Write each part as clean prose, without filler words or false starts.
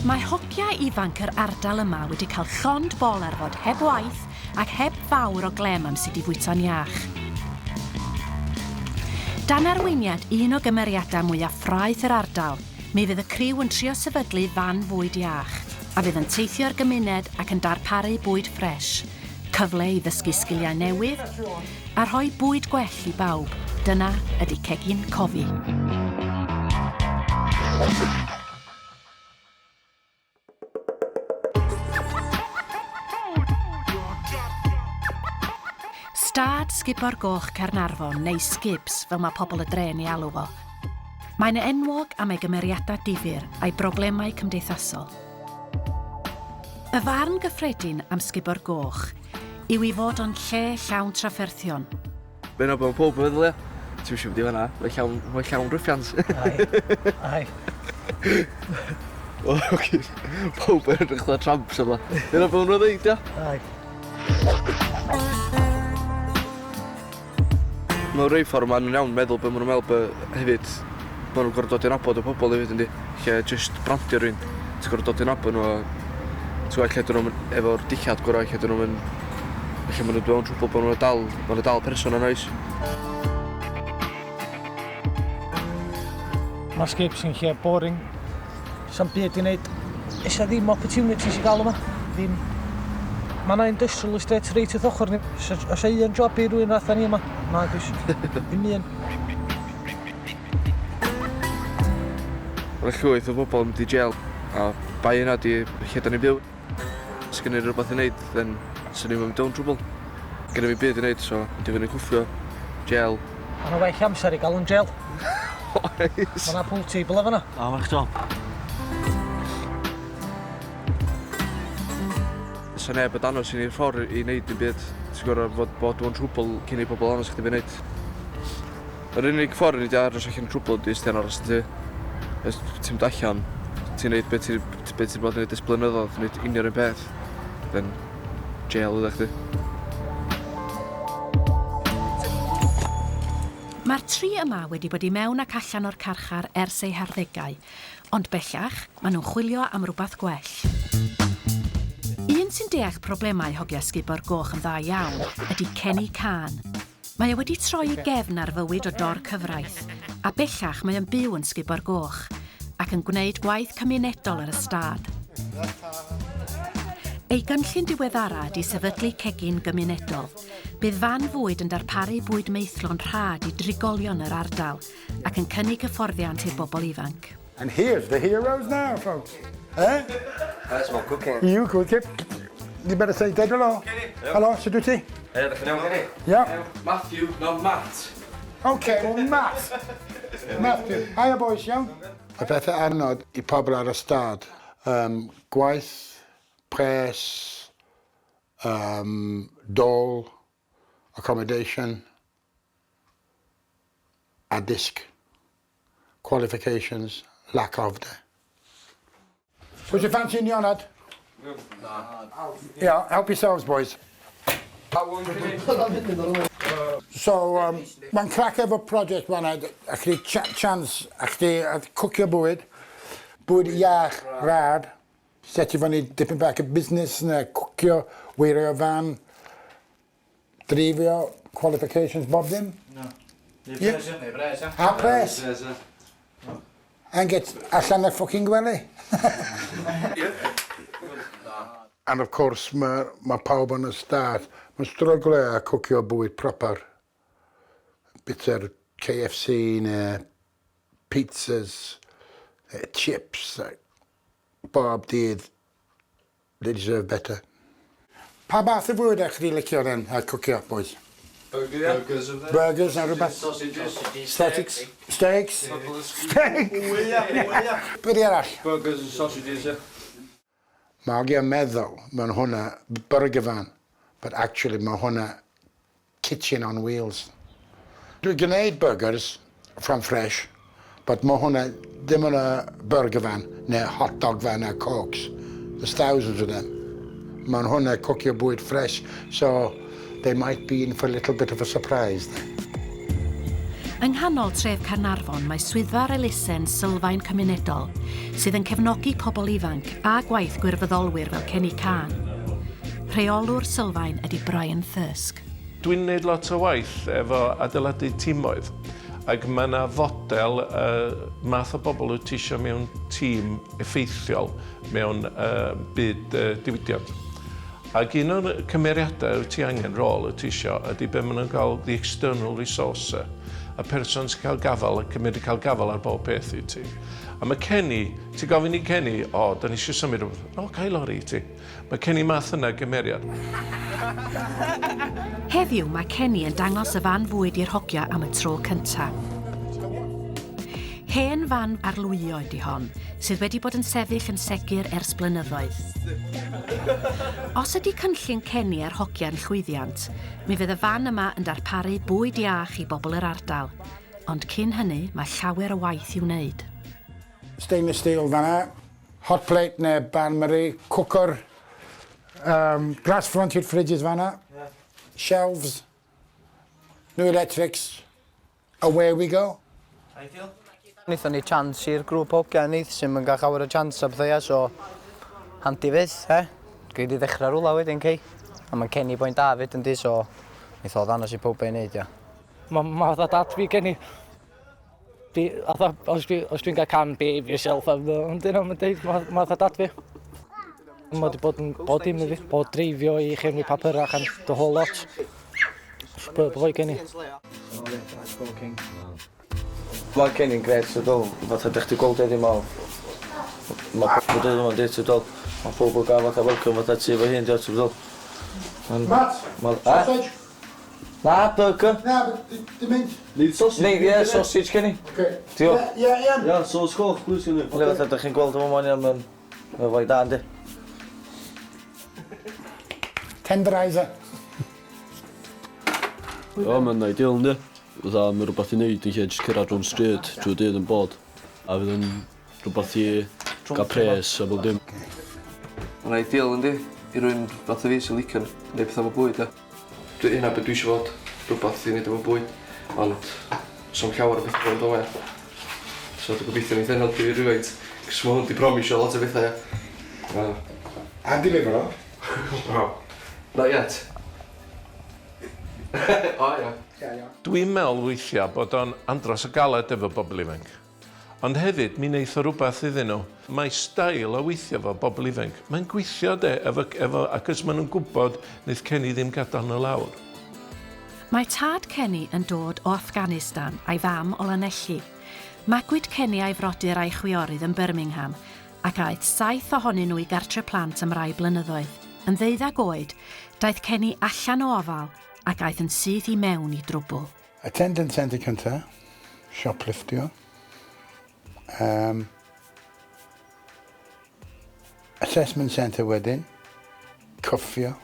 Mae hogiau ifanc yr ardal yma wedi cael llond bol arfod heb waith ac heb fawr o glem am sut i fwyta'n iach. Dan arweiniad un o gymeriadau mwyaf ffraeth yr ardal, mi fydd y criw yn trio sefydlu fan fwyd iach, a fydd yn teithio'r gymuned ac yn darparu bwyd ffres, cyfle i ddysgu sgiliau newydd, a rhoi bwyd gwell i bawb. Dyna ydy Cegin Cofi. Stad Ysgubor Goch Caernarfon neu Sgibs fel mae pobl y dre'n ei alw fo. Mae'n enwog am ei gymeriadau difyr a'i broblemau cymdeithasol. Y farn gyffredin am Ysgubor Goch yw i fod o'n lle llawn trafferthion. Fe'n o bod pob yn feddwl, ia. Ti'n mysio wedi fanna, mae llawn rwffians. Ai. O, oce. Pob yn edrych la tramps yma. Fe'n o bod nhw'n ddeud, ia. Ai. Mae'n rhai ffordd ma'n iawn meddwl be maen nhw'n meddwl hefyd maen nhw'n gorfod dod i'n abod o bobl hefyd yndi. Lle jyst brandio rhywun. Ti'n gorfod dod i'n abod nhw a ti'n gweld lle dyn nhw'n efo'r dillad gorau, lle dyn nhw'n lle maen nhw'n dweud trwbl bod nhw'n dal person yn oes. Mae Sgibs yn lle boring. Sa'n byd i wneud. Eisiau ddim opportunities i gael yma. Ddim. Mae yna industrial estate reit wrth ochr ni. Os ei un job i rhywun ratha ni yma. Na, ddim un. Mae'n llwyth o bobl yn mynd i gel a bai yna di lle da ni'n byw. Os gen i rhywbeth i wneud, then sy'n ni'n mynd o'n trwbl. Gen i fi byd i wneud, so ydy fy'n cwffio, gel. Mae yna well amser i gael yn gel. Oes. Mae yna pool table efo yna. O, mae'ch job. Sa neb yn danos i ni'r ffordd i wneud dim byd. Ti'n gorfod bod o'n trwbl cyn i bobl anos chdi fi wneud. Yr unig ffordd i ni di aros allan trwbl di ysdian aros yn ti. Os ti'n mynd allan, ti'n neud beth ti'n bod yn neud ysblynyddoedd, yn neud unio'r un peth. Then jail ydych chdi. Mae'r tri yma wedi bod i mewn ac allan o'r carchar ers eu harddegau, ond bellach maen nhw'n chwilio am rhywbeth gwell. Un sy'n deall problemau hogiau Ysgubor Goch yn dda iawn ydy Kenny Can. Mae e wedi troi i gefn ar fywyd o dor cyfraith, a bellach mae e'n byw yn Ysgubor Goch, ac yn gwneud gwaith cymunedol ar y stad. Ei gynllun diweddara ydy sefydlu cegin gymunedol. Bydd fan fwyd yn darparu bwyd meithlon rhad i drigolion yr ardal, ac yn cynnig hyfforddiant i'r bobl ifanc. And here's the heroes now, folks. Eh? That's my cooking. You cook it. You better say dead hello. Hello, sut wyt ti? Yeah. Matthew, not Matt. Okay, well, Matt. Matthew. Hiya, boys, iawn? Y pethau anodd i pobl ar y stad. Gwaith, pres, dol, accommodation, addysg, qualifications, lack of them. What's your fancy Leonard? Yeah, help yourselves, boys. So, mae'n crack efo project fan'na, a chdi chance, a chdi cwcio bwyd iach, rhad, setio fyny dipyn bach y busnes yna, cwcio, weirio fan, drifio, qualifications, bob ddim? No. Yeah. A pres? And get allan y ffocin gwely. And of course, mae pawb yn y stad, mae'n stryglo a cwcio bwyd proper. Biter KFC neu pizzas, chips, bob dydd. They deserve better. Pa bath o fwyd eich chi licio then a cwcio, boys? Burgers of them. Burgers and rhywbeth? Sausages. Steaks? Steaks? Beth arall? Burgers and sausages, yeah. Mae ogi yn meddwl, mae'n hwnna burger van, but actually mae hwnna kitchen on wheels. Dwi'n gwneud burgers from fresh, but mae hwnna ddim yn y burger van, neu hot dog van neu cokes. There's thousands of them. Mae'n hwnna cwcio bwyd fresh, so they might be in for a little bit of a surprise then. Yng nghanol tref Caernarfon mae swyddfa'r elusen sylfaen cymunedol sydd yn cefnogi pobl ifanc a gwaith gwirfoddolwyr fel Kenny Can. Rheolwr sylfaen ydy Brian Thirsk. Dwi'n gwneud lot o waith efo adeiladu tîmoedd ac mae yna fodel math o bobl wyt tisio mewn tîm effeithiol mewn byd diwydiant. Ac un o'r cymeriadau wyt ti angen rôl wyt tisio ydy be maen nhw'n cael the external resource, y person sy'n cael gafal, y cymryd i cael gafal ar bob peth i ti. A mae Kenny, ti gofyn i Kenny, da ni eisiau symud rhywbeth, cael lori i ti. Mae Kenny math yna gymeriad. Heddiw mae Kenny yn dangos y fan fwyd i'r hogiau am y tro cyntaf. Hen fan arlwyo ydy hon, sydd wedi bod yn sefyll yn segur ers blynyddoedd. Os ydy cynllun Kenny ar hogiau'n llwyddiant, mi fydd y fan yma yn darparu bwyd iach i bobl yr ardal, ond cyn hynny mae llawer o waith i'w wneud. Stainless steel fanna, hot plate neu bain-marie, cwcwr, glass-fronted fridges fanna, shelves, new electrics, away we go. Wnaethon ni chance i'r grŵp hogiau neith sy'n mynd gael llawer o chance a bethau, so handi fydd, Gei di ddechrau rwla wedyn, Cei. A mae Kenny boi'n da fyd yn di, so neith o ddanos i pob be'n neud, ia. Mae dad fi gen i. Os dwi'n cael can behave yourself, ond dyn nhw'n dweud, mae dad fi. Mae wedi bod yn bod dim i fi, bod dreifio i chefnu papurach and the whole lot. Superb foi gen i. Mae Kenny'n gret sydd ôl, fatha ddech ti gweld edrych mawr. Mae pobl dweud yma'n dweud sydd ôl. Mae pobl gael fatha welcome fatha ti fo hyn diolch sydd ôl. Matt, sausage? Na, burger. Na, dim mynd. Need sausage? Ie, sausage Kenny. Diolch. Ja, soos koch, plus genoeg. Ole fatha ddech chi'n gweld yma mwyn am fwy da yndi. Tenderizer. Ja, mae'n ideal yndi. Fydda mae rhywbeth i wneud yn lle jyst cyrraedd drwy'n stryd drwy dydd yn bod. A fydd yn rhywbeth i gael pres a fel dim. Mae'n ideal yndi, i rwy'n fath o fi sy'n licen neud pethau efo bwyd. Hynna beth dwi eisiau fod, rhywbeth i wneud efo bwyd. Ond, som llawer o bethau yn dower. So dwi'n gobeithio wneud yn helpu fi rhywbeth. Cos mae hwn di promisio lot o bethau. A delivero. Not yet. O, ia. Dwi'n meddwl weithiau bod o'n andros o galed efo bobl ifanc. Ond hefyd, mi wneith o rhywbeth iddyn nhw. Mae stael o weithio efo bobl ifanc. Mae'n gweithio ac os maen nhw'n gwybod wneith Kenny ddim gadael nhw lawr. Mae tad Kenny yn dod o Afghanistan a'i fam o Lanelli. Magwyd Kenny a'i frodyr a'i chwiorydd yn Birmingham ac aeth 7 ohonyn nhw i gartre plant am rai blynyddoedd. Yn 12 oed, daeth Kenny allan o ofal ac aeth yn syth i mewn i drwbl. Attendance centre cynta, shopliftio. Assessment centre wedyn, cwffio.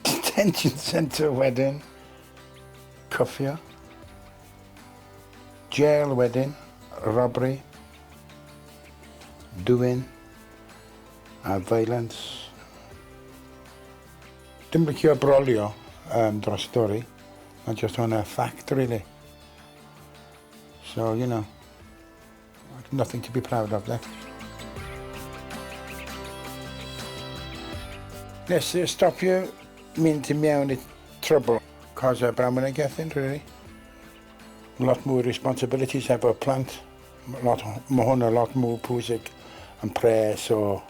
Detention centre wedyn, cwffio. Jail wedyn, robbery, doing, a violence. Dim licio brolio dros stori, mae just hwnna fact, really. So, you know, nothing to be proud of there. Nes i stopio mynd i mewn I trouble, cos o bram yn y gethin, really. Lot mwy responsibilities efo plant. Mae hwnna lot mwy pwysig yn pres o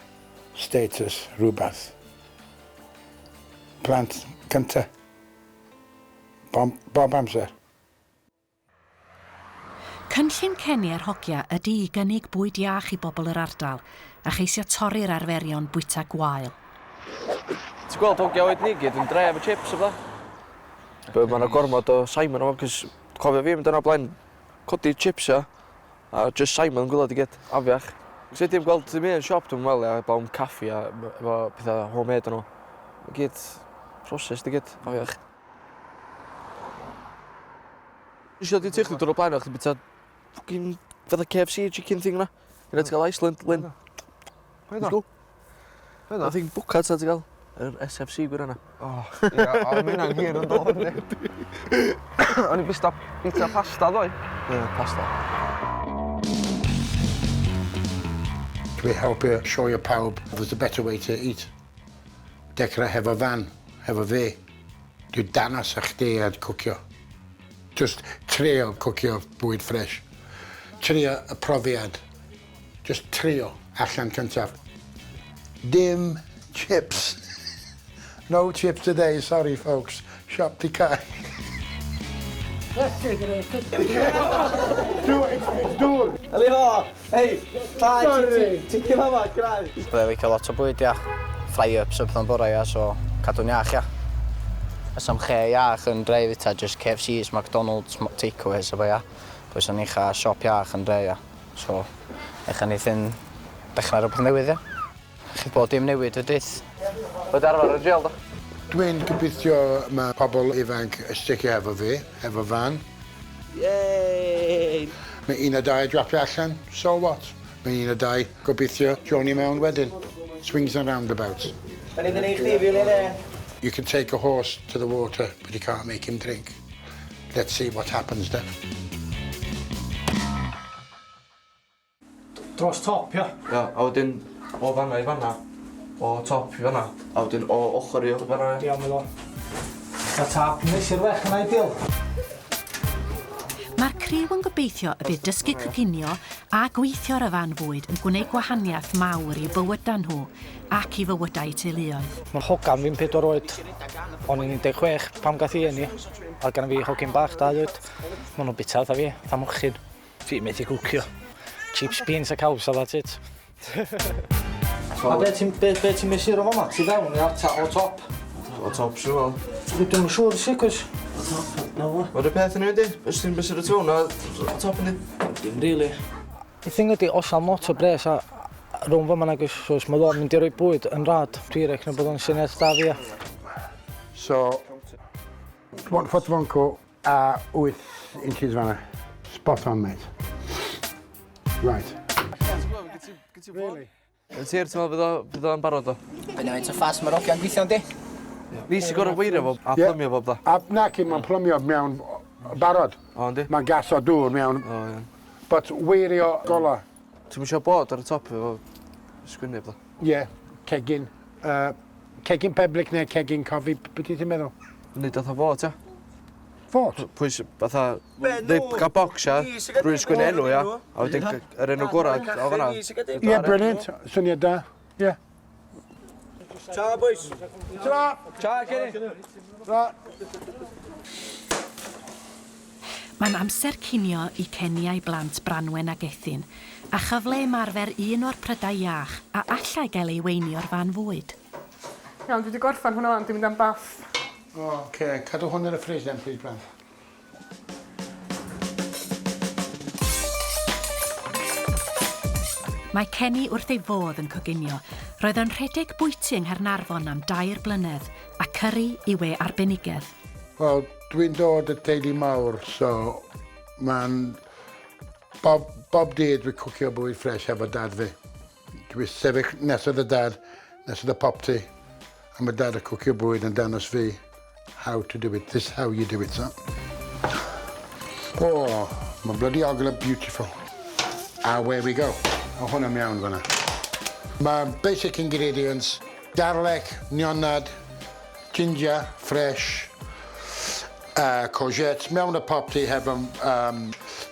status rhywbeth. Plant cynta. Bob amser. Cynllun Kenny ar hogia ydy I gynnig bwyd iach I bobl yr ardal a cheisio torri'r arferion bwyta gwael. Ti'n gweld hogia oed ni gyd yn dre efo chips o fla? Mae yna gormod o Simon o, cos cofio fi mynd yna blaen codi chips o, a just Simon yn gwylod I gyd, afiach. Cos dim gweld ddim un siop dwi'n wel, a bawn caffi a efo pethau homemade yn nhw. I gyd, proses I gyd, afiach. Nes I ddod I tych dwi'n dod o blaen o'ch, bita ffocin fydda KFC chicken thing yna. Yna ti'n cael Iceland, Lynn. Let's go. I think bwcad sa ti'n cael. Yr SFC gwir yna. O, ia, o, mae hynna'n hir yn dod yndi. O'n i bista bita pasta ddoe. Ie, pasta. Dwi helpu sioio pawb there's a better way to eat. Dechrau hefo fan, hefo fe. Dwi danas a chdi a cwcio. Just trio cwcio bwyd ffres. Trio y profiad. Just trio allan cyntaf. Dim chips. No chips today, sorry folks. Shop di cae. Dŵr! Ali fo! Hei! Ti'n cyn hama, grau! Byddai licio lot o bwyd, ia. Fry-ups o bethau'n bora, ia, so cadw'n iach, ia. Ys am lle iach yn dre fita, just KFC's, McDonald's, takeaways, efo, ia. Pwys o'n eich a siop iach yn dre, ia. So, eich yn eithin dechrau rhywbeth newydd, ia. Chi bod dim newid ydydd. Oedd arfer y gel, da? Dwi'n gobeithio mae pobl ifanc ysdicio efo fi, efo fan. Yay! Mae un o dau drapio allan, so what? Mae un o dau gobeithio Johnny mewn wedyn. Swings and roundabouts. Da ni fyny i chdi, fi le. You can take a horse to the water, but you can't make him drink. Let's see what happens then. Dros top, ia. Ia, a wedyn o fanna i fanna. O top i fanna. A wedyn o ochr i fanna. Diolch yn ddod. A tap nes i'r wech yn ideal. Mae'r criw yn gobeithio y bydd dysgu coginio a gweithio ar y fan fwyd yn gwneud gwahaniaeth mawr i bywydau nhw ac i fywydau teuluoedd. Mae'r hogan fi'n 4 oed. O'n i'n 16 pam gath i eni. A gan fi hogyn bach 2 oed. Maen nhw'n bita dda fi, dda mwchyn. Fi methu gwcio. Chips, beans a caws, a that's it. A be ti'n mesur o fama? Ti fewn, ia? O top? O top sy'n fel. Dwi'n siŵr si, cos... Mae'r peth yn ydy, ys ti'n bysur y tŵn a top yn ydy. Dim rili. Y thing ydy, os am lot o bres a rhwng fama nag os mae o'n mynd i roi bwyd yn rhad, dwi'n recno bod o'n syniad da fi. So, 1 foot fonco a 8 inches fanna. Spot on, mate. Right. Really? Yn tir, ti'n meddwl bydd o'n barod o? Byna fe'n ffas mae'r ogiau'n gweithio, yndi? Fi sy'n gorau weirio fo, a plymio fo bda. A nac i, mae'n plymio mewn barod. O, yndi? Mae'n gas o dŵr mewn. O, ie. But weirio gola. Ti'n mysio bod ar y top efo sgwynnu bda? Ie, cegin. Cegin peblyg neu cegin cofi, beth ti'n meddwl? Nid oedd o fod, ia? Fod? Pwys, fatha, gael bocs, ia? Rwy'n sgwynnu enw, ia? A wedyn yr enw gorau o fanna. Ie, brilliant. Syniad da. Ie. Ciao, boys. Tra! Ciao, Kenny. Tra! Mae'n amser cinio i Kenny a'i blant Branwen ag Ethyn, a chyfle ymarfer un o'r prydau iach a allai gael ei weinio'r fan fwyd. Iawn, dwi wedi gorffan hwnna, ond dwi'n mynd am bath. Oce, cadw hwn yn y ffris then, please, Bran. Mae Kenny wrth ei fodd yn coginio. Roedd o'n rhedeg bwyty yng Caernarfon am 2 blynedd a cyrru i we arbenigedd. Wel, dwi'n dod y teulu mawr, so mae'n... Bob dydd dwi'n cwcio bwyd ffres efo dad fi. Dwi'n sefyll nesaf y dad, nesaf y popty, a mae dad y cwcio bwyd yn danos fi how to do it. This is how you do it, son. Oh, mae bloody ogl yn beautiful. A where we go. O hwnna'n iawn fanna. Mae basic ingredients, garlic, nionad, ginger, fresh, courgette, mewn y popty hefo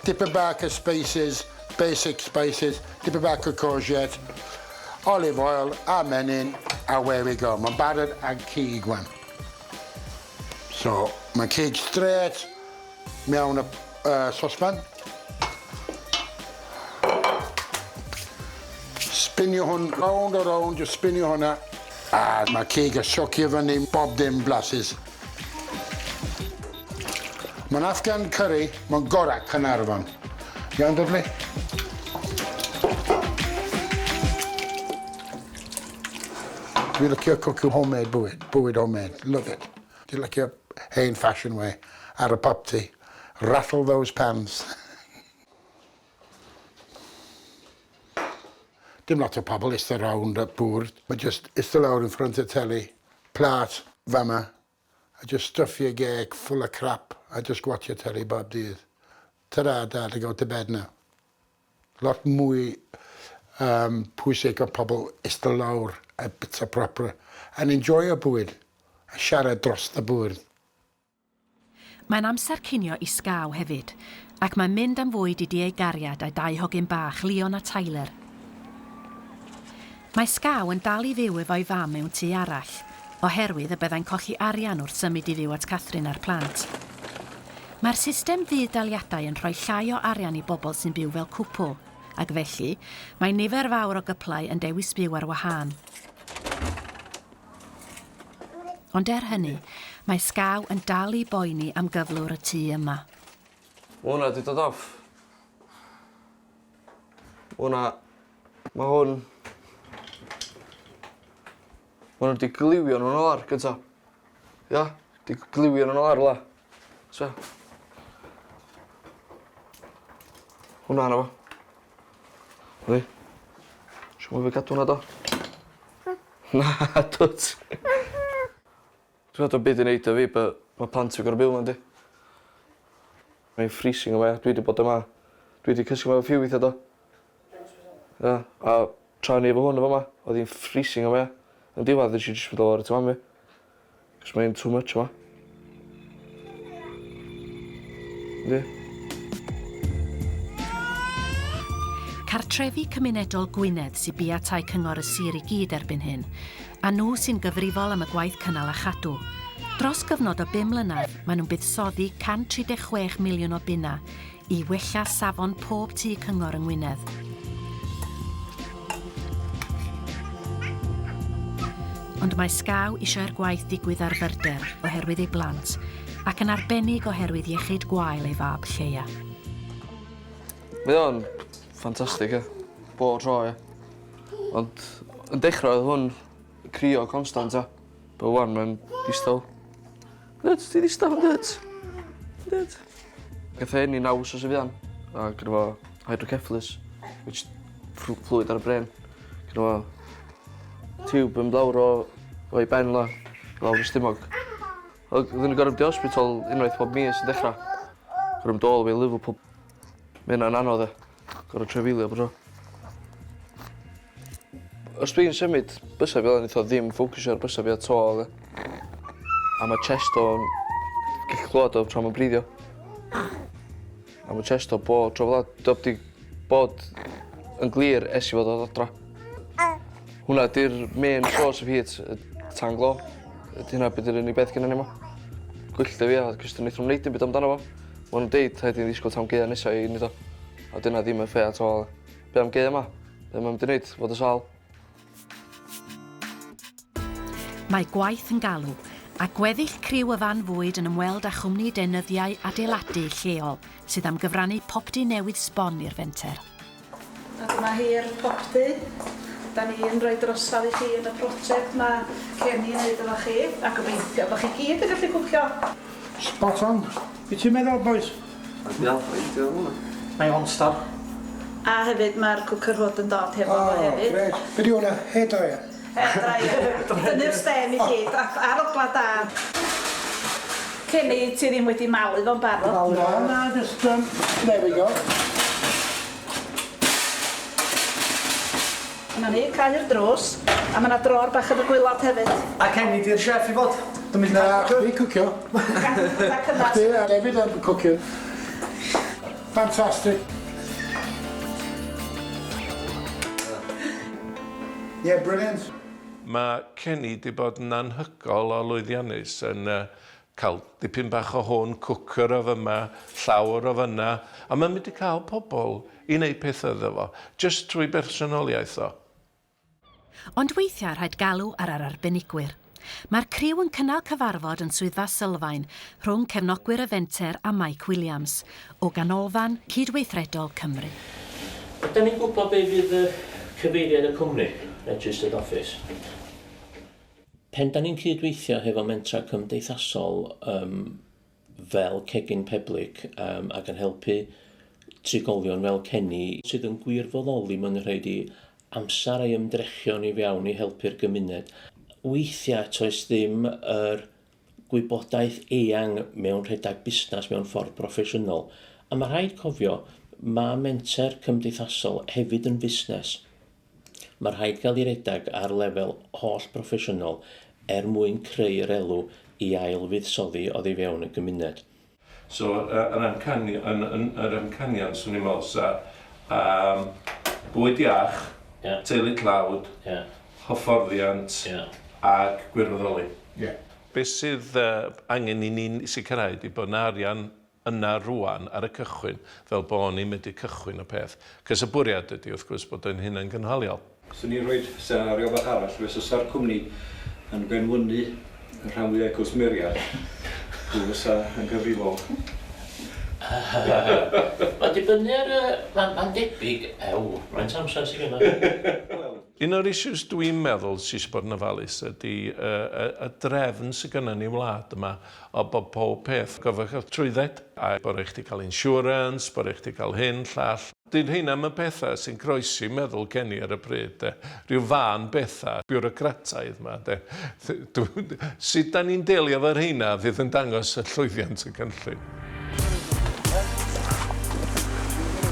dipyn bach o spices, basic spices, dipyn bach o courgette, olive oil a menyn, a where we go. Mae'n barod ag cig wan. So, mae'n cig straight mewn y sosban. Spinio hwn round o round, just spinio hwnna. A mae cig a siocio fyny bob dim blasus. Mae'n Afghan curry, mae'n gorau Caernarfon. Iawn, dyblu? Dwi'n licio cwcio homemade bwyd homemade, love it. Dwi'n licio hen fashion way, ar y popty, rattle those pans. Dim lot o pobl ista rownd y bwrdd, mae just ista lawr in front of telly plat fama. I just stuff your geg full of crap. I just watch your telly bob dydd. Ta-ra, Dad, I go to bed now. Lot mwy pwysig o pobl eistedd lawr a bita proper and enjoy y bwyd a siarad dros y bwyd. Mae'n amser cinio i sgaw hefyd, ac mae'n mynd am fwyd i di ei gariad a 2 hogyn bach, Leon a Tyler. Mae sgaw yn dal i fyw efo'i fam mewn tŷ arall, oherwydd y byddai'n colli arian wrth symud i fyw at Catherine a'r plant. Mae'r system ddiedaliadau yn rhoi llai o arian i bobl sy'n byw fel cwpl, ac felly mae nifer fawr o gyplau yn dewis byw ar wahân. Ond hynny, mae sgaw yn dal i boeni am gyflwr y tŷ yma. Hwna di dod off. Hwna, mae hwn... Hwna di gliwio nhw'n olar, gyda. Ia, di gliwio nhw'n olar, la. So. Hwna yna fo. Hwna. Siw mwyn fi gadw hwnna do? Na, dwt. Dwi'n meddwl byd i wneud o fi, mae plant fi gorau byw yma, di. Mae'n freezing yma, dwi wedi bod yma. Dwi wedi cysgu yma o ffiw weithio do. Ia, a tra ni efo hwn efo yma, oedd hi'n freezing yma. Yn diwedd, ddys i jyst fydd o'r tu mam fi. Cos mae'n too much yma. Yndi. Cartrefi cymunedol Gwynedd sy'n bia tai cyngor y sir i gyd erbyn hyn, a nhw sy'n gyfrifol am y gwaith cynnal a chadw. Dros gyfnod o 5 mlynedd, maen nhw'n buddsoddi 136 miliwn o bunna i wella safon pob tŷ cyngor yng Ngwynedd. Ond mae sgaw eisiau'r gwaith digwydd ar fyrder oherwydd ei blant, ac yn arbennig oherwydd iechyd gwael ei fab Lleia. Mae o'n ffantastig, e. Bob tro, e. Ond yn dechrau oedd hwn crio constant, e. But wan, mae'n distaw. Nyds, di distaw, nyds. Nyds. Gath e enni naws o sefyddan, a gyda fo hydrocephalus, which fluid ar y bren. Gyda fo tiwb yn blawr o'i ben la, lawr y stumog. Oedden nhw'n gorfod di hospital unwaith pob mis yn dechrau. Gorfod dol fi Liverpool. Mae hynna'n anodd, e. Gorfod trefeilio bod tro. Os dwi'n symud bysau fi, oedd ddim ffocysio ar bysau fi at tol, e. A mae chest o'n gallu clywed o tra mae'n breiddio. A mae chest o bod tro fel la. Dob di bod yn glir es i fod o ddodra. Hwna di'r main source of heat, y tan glo. Hynna beth yw'r unig beth gyda ni yma. Gwyllta fi a cys dyn nhw'n neud dim byd amdano fo. Maen nhw'n deud rhaid i'n ddisgwyl tam geia nesaf i wneud o. A dyna ddim yn ffe at all. Be am geia yma? Be mae'n mynd i wneud fod y sal? Mae gwaith yn galw, a gweddill criw y fan fwyd yn ymweld â chwmni deunyddiau adeiladu lleol sydd am gyfrannu popdy newydd sbon i'r fenter. A dyma hi'r popdy. Da ni yn rhoi drosodd i chi yn y prosiect mae Kenny yn neud efo chi, a gobeithio bod chi gyd yn gallu cwcio. Spot on. Be ti'n meddwl, boys? Iawn, beidio hwnna. Mae on-star. A hefyd mae'r cwcer hwd yn dod hefo fo hefyd. Gret. Be di hwnna? Hairdryer? Hairdryer. Dyny'r stem i gyd, ar ogla da. Kenny, ti ddim wedi malu fo'n barod? Na, just, there we go. Yma ni, cael i'r drws, a mae yna dror bach yn y gwylod hefyd. A Kenny di'r chef i fod? Na, chdi cwcio. Chdi a David yn cwcio. Fantastic. Yeah, brilliant. Mae Kenny di bod yn anhygol o lwyddiannus yn cael dipyn bach o hwn, cwcer o fyma, llawr o fyna, a mae'n mynd i cael pobl i wneud pethau iddo fo, just trwy bersonoliaeth o. Ond weithiau rhaid galw ar yr arbenigwyr. Mae'r criw yn cynnal cyfarfod yn swyddfa sylfaen rhwng cefnogwyr y fenter a Mike Williams o ganolfan Cydweithredol Cymru. Ydyn ni'n gwybod be fydd y cyfeiriad y cwmni, Registered Office? Pen da ni'n cydweithio hefo mentra cymdeithasol fel Cegin Public ac yn helpu trigolion fel Kenny sydd yn gwirfoddoli mewn rhaid i amser ei ymdrechion i fewn i helpu'r gymuned. weithiau toes ddim yr gwybodaeth eang mewn rhedeg busnes mewn ffordd proffesiynol. A mae rhaid cofio, mae menter cymdeithasol hefyd yn busnes. Mae rhaid cael ei redeg ar lefel holl proffesiynol mwyn creu'r elw i ail-fuddsoddi oddi fewn y gymuned. So, yr amcanion, swn i'n meddwl, bwyd iach, teulu tlawd, hyfforddiant ac gwirfoddoli. Be sydd angen i ni'n sicrhau ydy bod yna arian yna rwan ar y cychwyn, fel bod ni'n mynd i cychwyn y peth. Cys y bwriad ydy, wrth gwrs, bod yn hynna'n gynhaliol. Swn i'n rhoi senario bach arall, fe fysa'r cwmni yn benwynu y rhan fwyaf cwsmeriad, pwy fysa yn gyfrifol. Mae dibynnu ar mae'n debyg mae'n amser sy'n gyda. Un o'r issues dwi'n meddwl sy'n eisiau bod yn ofalus ydy y drefn sy'n gyda ni wlad yma o bod pob peth gofych o trwydded. A bod eich ti cael insurance, bod eich ti cael hyn, llall. Dyn hynna am y pethau sy'n croesi meddwl gen i ar y pryd. Rhyw fan bethau, biwrocrataidd yma. Sut da ni'n delio fo'r hynna fydd yn dangos y llwyddiant y cynllun.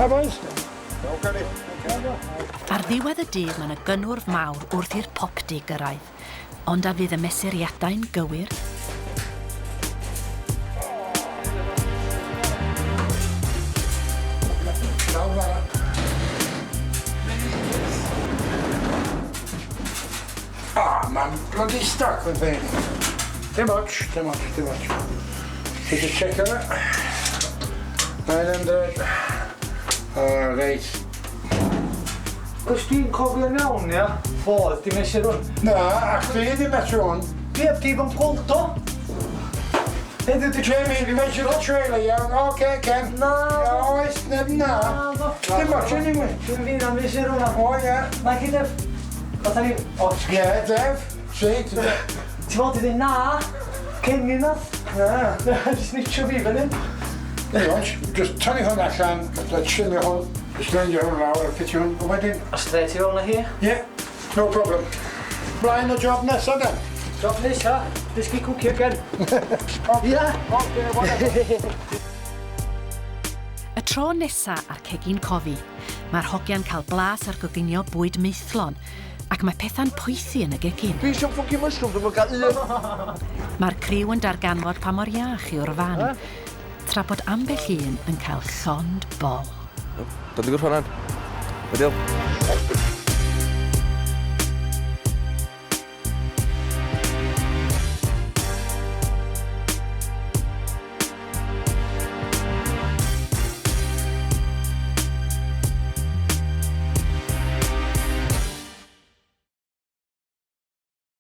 Hi boys. Ar ddiwedd y dydd mae yna gynnwrf mawr wrth i'r popdy gyrraedd, ond a fydd y mesuriadau'n gywir. Man bloody stuck with me. Too much. Take a check on it. 900. Right. Cos dwi'n cofio'n iawn, ia? Fodd, di mesur hwn. Na, actually, di mesur hwn. Di heb di fo'n gwldo. Jamie, di mesur o trailer iawn. Okay, Ken. Na. Oes, neb na. Dim much anyway. Dwi'n fi'n am mesur hwnna. O, ie. Na chi Def. Fatha ni... Ie, Def. Sweet. Ti fod i ddyn na? Cenni nath? Na. Just nitio fi fan hyn. Anyway, just tynnu hwn allan, let's trimio hwn, just lendio hwn lawr a ffitio hwn, a wedyn. A straight i fewn o hi? Yeah, no problem. Blaen o job nesaf den. Job nesaf? Dysgu cwcio gen. Ia? Y tro nesa ar Cegin Cofi, mae'r hogiau'n cael blas ar goginio bwyd meithlon, ac mae pethau'n pwythu yn y gegin. Fi eisiau ffwcio mushroom, dwi'n cael un. Mae'r criw yn darganfod pa mor iach yw'r fan, tra bod ambell un yn cael llond bol. Dod i gwrdd hwnna'n. Wedi'l.